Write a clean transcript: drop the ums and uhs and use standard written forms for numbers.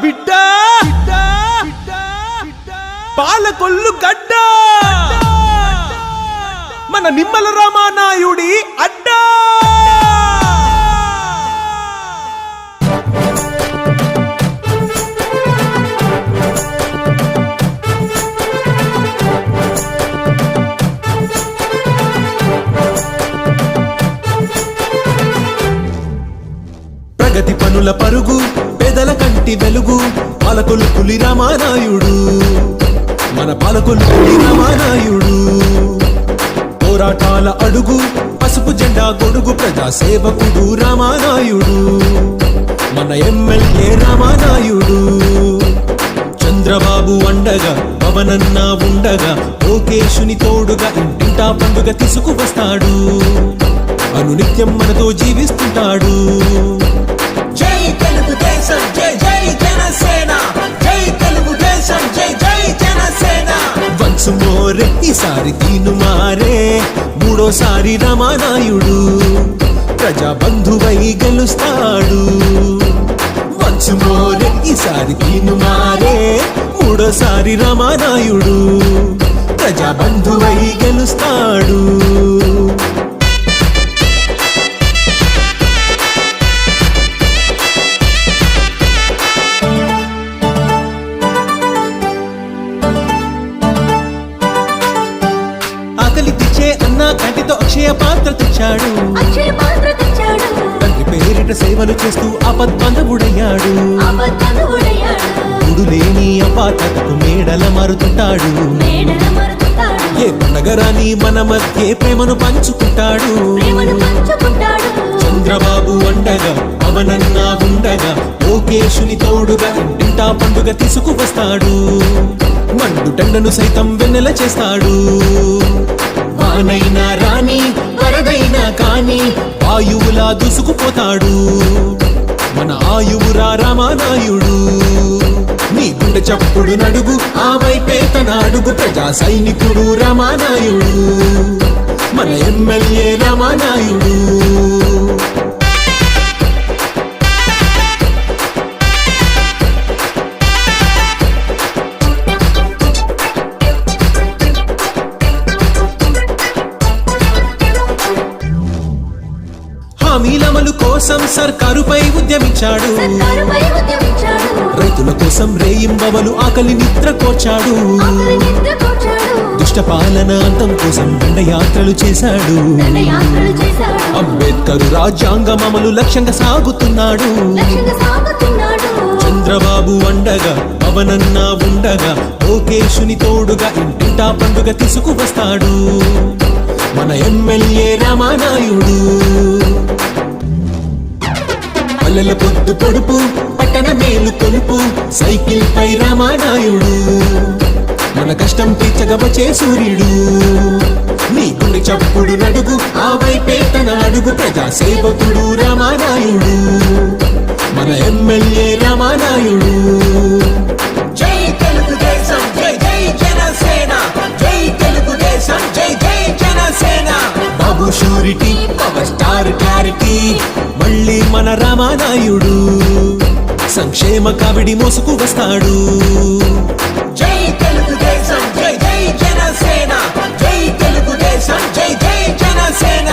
బిడ్డ పాలకొల్లు గడ్డ మన నిమ్మల రామానాయుడి అడ్డా. ప్రగతి పనుల పరుగు పేదల కంటి వెలుగు పాలకొల్లు పులి రామానాయుడు మన పాలకొల్లు పులి రామానాయుడు. పోరాటాల అడుగు పసుపు జెండా గొడుగు ప్రజా సేవకుడు రామానాయుడు మన ఎమ్మెల్యే రామానాయుడు. చంద్రబాబు అండగా పవనన్న ఉండగా లోకేశుని తోడుగా ఇంటింటా పండుగ తీసుకువస్తాడు అనునిత్యం మనతో జీవిస్తుంటాడు. జై తెలుగుదేశం జై జై జనసేన, జై తెలుగుదేశం జై జై జనసేన. వన్స్ మోర్ ఈసారి తీను మారే మూడోసారి రామానాయుడు ప్రజా బంధువై గెలుస్తాడు. వన్స్ మోర్ ఈసారి తీను మారే మూడోసారి రామానాయుడు ప్రజా బంధువై గెలుస్తాడు. ఆకలి తెచ్చే అన్న కంటితో అక్షయ పాత్ర తెచ్చాడు, తండ్రి పేరిట సేవలు చేస్తూ ఆపద్బంధవుడయ్యాడు. గుడు లేని అపాతకు మేడల మారుతుంటాడు, ఏ నగరాన్ని మన మధ్య ప్రేమను పంచుకుంటాడు. చంద్రబాబు అండగా పవనన్న ఉండగా లోకేశుని తోడుగా ఇంటింటా పండుగ తీసుకువస్తాడు. మండుటెండను సైతం వెన్నెల చేస్తాడు. వానైనా రాని వరదైనా కాని వాయువులా దూసుకుపోతాడు మన ఆయువురా రామానాయుడు. నీ గుండె చప్పుడు నడుగు ఆ వైపే తన అడుగు ప్రజా సైనికుడు రామానాయుడు మన ఎమ్మెల్యే రామానాయుడు. హామీలమలు కోసం సర్కారుపై ఉద్యమించాడు, రైతుల కోసం రేయింబవలు ఆకలి నిద్ర కోర్చాడు. దుష్ట పాలన అంతం కోసం దండయాత్రలు చేశాడు. అంబేద్కర్ రాజ్యాంగం అమలు లక్ష్యంగా సాగుతున్నాడు. చంద్రబాబు అండగా పవనన్న ఉండగా లోకేశుని తోడుగా ఇంటింటా పండుగ తీసుకువస్తాడు మన ఎమ్మెల్యే రామానాయుడు. పల్లెల పొద్దు పొడుపు పట్టణ మేలు కొలుపు సైకిల్ పై రామానాయుడు మన కష్టం తీర్చగవచే సూర్యుడు. నీ గుండె చప్పుడు నడుగు ఆ వైపే తన అడుగు ప్రజా సేవకుడు రామానాయుడు మన ఎమ్మెల్యే రామానాయుడు. జై తెలుగుదేశం జై జై జనసేన, జై తెలుగుదేశం జై జై జనసేన. బాబు షూరిటీ పవర్ స్టార్ క్లారిటీ మళ్ళీ మన రామానాయుడు సంక్షేమ కావిడి మోసుకు వస్తాడు. జై తెలుగుదేశం జై జై జనసేన, జై తెలుగుదేశం జై జై జనసేన.